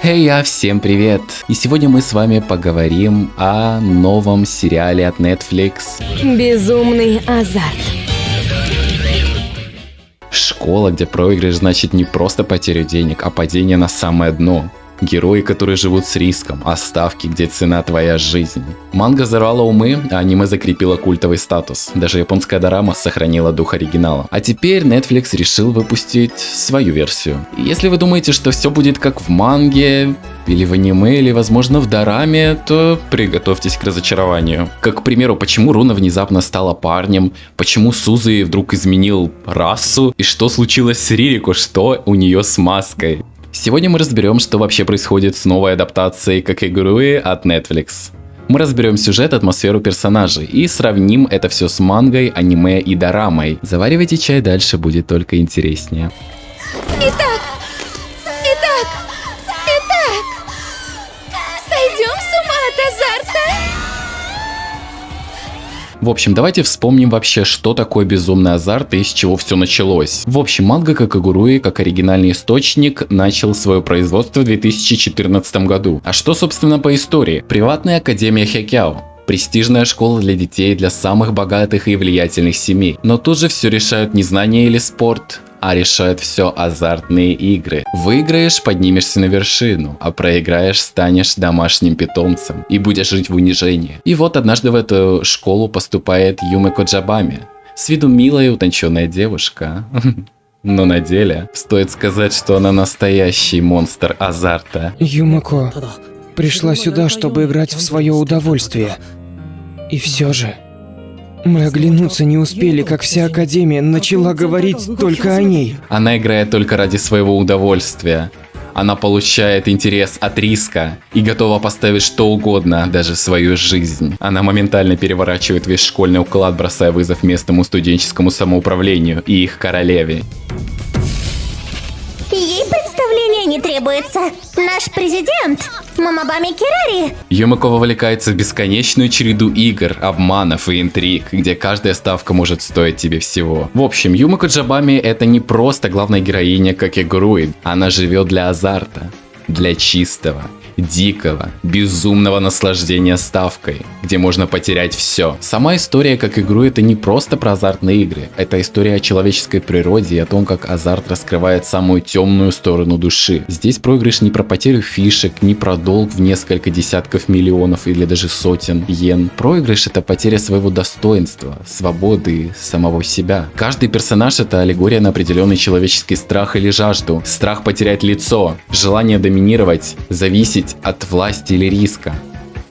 Всем привет! И сегодня мы с вами поговорим о новом сериале от Netflix. Безумный азарт. Школа, где проигрыш значит не просто потерю денег, а падение на самое дно. Герои, которые живут с риском, а ставки, где цена твоя жизнь. Манга взорвала умы, а аниме закрепило культовый статус. Даже японская дорама сохранила дух оригинала. А теперь Netflix решил выпустить свою версию. И если вы думаете, что все будет как в манге, или в аниме, или возможно в дораме, то приготовьтесь к разочарованию. Как, к примеру, почему Руна внезапно стала парнем, почему Сузуи вдруг изменил расу, и что случилось с Ририко, что у нее с маской. Сегодня мы разберем, что вообще происходит с новой адаптацией Какегуруи от Netflix. Мы разберем сюжет, атмосферу персонажей и сравним это все с мангой, аниме и дорамой. Заваривайте чай, дальше будет только интереснее. Итак, сойдем с ума от азарта? В общем, давайте вспомним вообще, что такое безумный азарт и с чего все началось. В общем, манга Какегуруи, как оригинальный источник, начал свое производство в 2014 году. А что, собственно, по истории? Приватная академия Хёкяо. Престижная школа для детей для самых богатых и влиятельных семей. Но тут же все решают не знания или спорт, а решают все азартные игры. Выиграешь — поднимешься на вершину, а проиграешь — станешь домашним питомцем и будешь жить в унижении. И вот однажды в эту школу поступает Юмико Джабами. С виду милая и утонченная девушка. Но на деле стоит сказать, что она настоящий монстр азарта. Юмико пришла сюда, чтобы играть в свое удовольствие. И все же мы оглянуться не успели, как вся Академия начала говорить только о ней. Она играет только ради своего удовольствия. Она получает интерес от риска и готова поставить что угодно, даже свою жизнь. Она моментально переворачивает весь школьный уклад, бросая вызов местному студенческому самоуправлению и их королеве. Ей представления не требуется. Наш президент Момобами Кирари. Юмико вовлекается в бесконечную череду игр, обманов и интриг, где каждая ставка может стоить тебе всего. В общем, Юмико Джабами — это не просто главная героиня Какегуруи. Она живет для азарта, для чистого, дикого, безумного наслаждения ставкой, где можно потерять все. Сама история Какегуруи — это не просто про азартные игры, это история о человеческой природе и о том, как азарт раскрывает самую темную сторону души. Здесь проигрыш не про потерю фишек, не про долг в несколько десятков миллионов или даже сотен йен. Проигрыш — это потеря своего достоинства, свободы, самого себя. Каждый персонаж — это аллегория на определенный человеческий страх или жажду. Страх потерять лицо, желание доминировать, зависеть от власти или риска.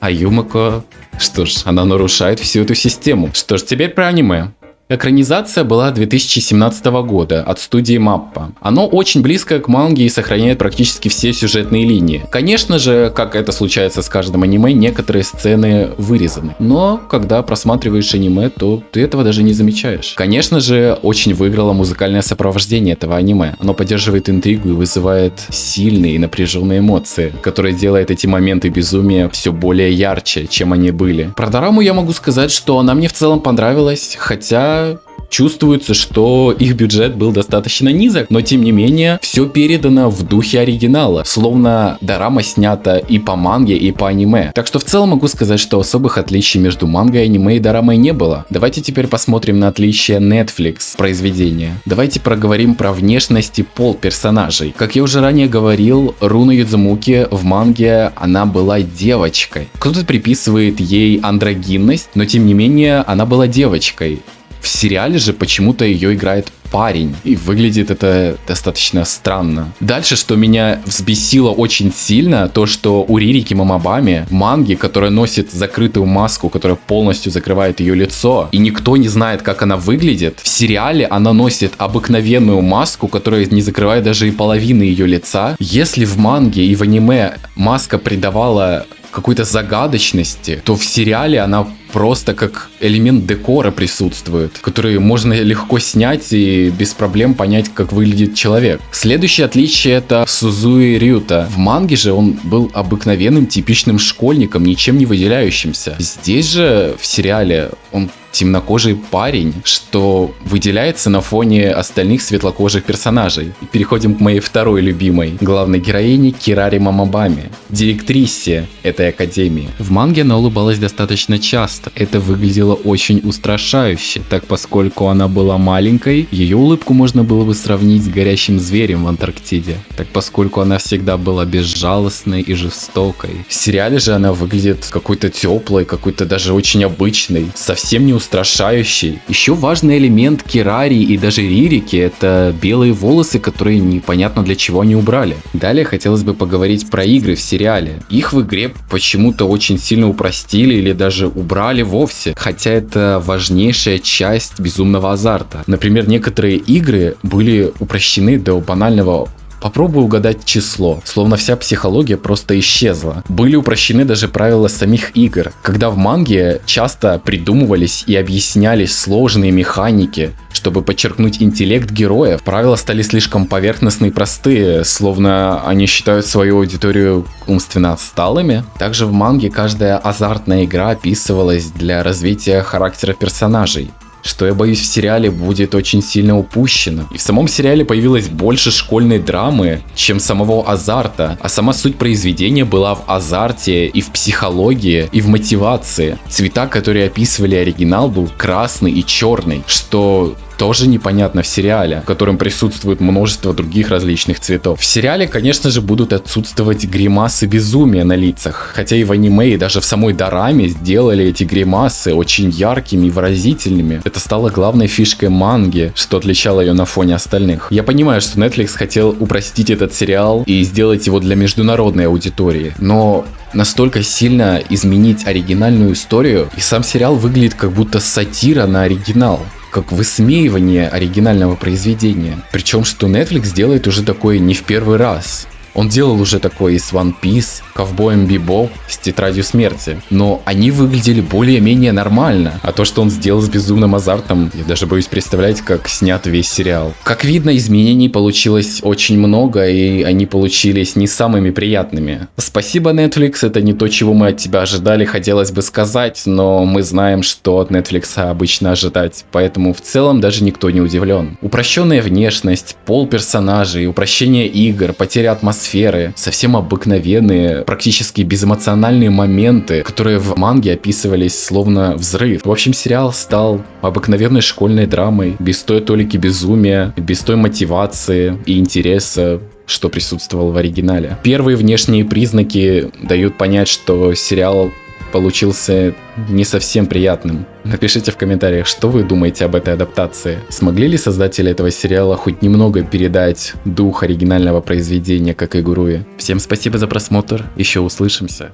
А Юмико, что ж, она нарушает всю эту систему. Что ж, теперь про аниме. Экранизация была 2017 года от студии Маппа. Оно очень близко к манге и сохраняет практически все сюжетные линии. Конечно же, как это случается с каждым аниме, некоторые сцены вырезаны. Но когда просматриваешь аниме, то ты этого даже не замечаешь. Конечно же, очень выиграло музыкальное сопровождение этого аниме. Оно поддерживает интригу и вызывает сильные и напряженные эмоции, которые делают эти моменты безумия все более ярче, чем они были. Про дораму я могу сказать, что она мне в целом понравилась, хотя чувствуется, что их бюджет был достаточно низок, но тем не менее все передано в духе оригинала, словно дорама снята и по манге, и по аниме. Так что в целом могу сказать, что особых отличий между мангой, аниме и дорамой не было. Давайте теперь посмотрим на отличия Netflix произведения. Давайте проговорим про внешность и пол персонажей. Как я уже ранее говорил, Руна Юдзумаки в манге она была девочкой. Кто-то приписывает ей андрогинность, но тем не менее она была девочкой. В сериале же почему-то ее играет парень, и выглядит это достаточно странно. Дальше, что меня взбесило очень сильно, то что у Ририки Момобами, манги, которая носит закрытую маску, которая полностью закрывает ее лицо, и никто не знает, как она выглядит, в сериале она носит обыкновенную маску, которая не закрывает даже и половины ее лица. Если в манге и в аниме маска придавала какой-то загадочности, то в сериале она просто как элемент декора присутствует, который можно легко снять и без проблем понять, как выглядит человек. Следующее отличие — это Сузуи Рюта. В манге же он был обыкновенным типичным школьником, ничем не выделяющимся. Здесь же в сериале он темнокожий парень, что выделяется на фоне остальных светлокожих персонажей. И переходим к моей второй любимой главной героине Кирари Мамабами, директрисе этой академии. В манге она улыбалась достаточно часто. Это выглядело очень устрашающе, так поскольку она была маленькой, ее улыбку можно было бы сравнить с горящим зверем в Антарктиде, так поскольку она всегда была безжалостной и жестокой. В сериале же она выглядит какой-то теплой, какой-то даже очень обычной, совсем не устрашающий. Еще важный элемент Кирари и даже Ририки — это белые волосы, которые непонятно для чего они убрали. Далее хотелось бы поговорить про игры в сериале. Их в игре почему-то очень сильно упростили или даже убрали вовсе, хотя это важнейшая часть безумного азарта. Например, некоторые игры были упрощены до банального «попробуй угадать число», словно вся психология просто исчезла. Были упрощены даже правила самих игр, когда в манге часто придумывались и объяснялись сложные механики, чтобы подчеркнуть интеллект героев. Правила стали слишком поверхностные и простые, словно они считают свою аудиторию умственно отсталыми. Также в манге каждая азартная игра описывалась для развития характера персонажей, что, я боюсь, в сериале будет очень сильно упущено. И в самом сериале появилось больше школьной драмы, чем самого азарта, а сама суть произведения была в азарте и в психологии, и в мотивации. Цвета, которые описывали оригинал, был красный и черный, что тоже непонятно в сериале, в котором присутствует множество других различных цветов. В сериале, конечно же, будут отсутствовать гримасы безумия на лицах, хотя и в аниме, и даже в самой дораме сделали эти гримасы очень яркими и выразительными. Это стало главной фишкой манги, что отличало ее на фоне остальных. Я понимаю, что Netflix хотел упростить этот сериал и сделать его для международной аудитории, но настолько сильно изменить оригинальную историю, и сам сериал выглядит как будто сатира на оригинал, как высмеивание оригинального произведения. Причем, что Netflix делает уже такое не в первый раз. Он делал уже такое и с One Piece, Ковбоем Бибоп, с Тетрадью Смерти. Но они выглядели более-менее нормально. А то, что он сделал с Безумным азартом, я даже боюсь представлять, как снят весь сериал. Как видно, изменений получилось очень много, и они получились не самыми приятными. Спасибо, Netflix, это не то, чего мы от тебя ожидали, хотелось бы сказать, но мы знаем, что от Netflix обычно ожидать, поэтому в целом даже никто не удивлен. Упрощенная внешность, пол персонажей, упрощение игр, потеря атмосферы, совсем обыкновенные, практически безэмоциональные моменты, которые в манге описывались словно взрыв. В общем, сериал стал обыкновенной школьной драмой, без той толики безумия, без той мотивации и интереса, что присутствовал в оригинале. Первые внешние признаки дают понять, что сериал получился не совсем приятным. Напишите в комментариях, что вы думаете об этой адаптации. Смогли ли создатели этого сериала хоть немного передать дух оригинального произведения, как и Герои? Всем спасибо за просмотр, еще услышимся.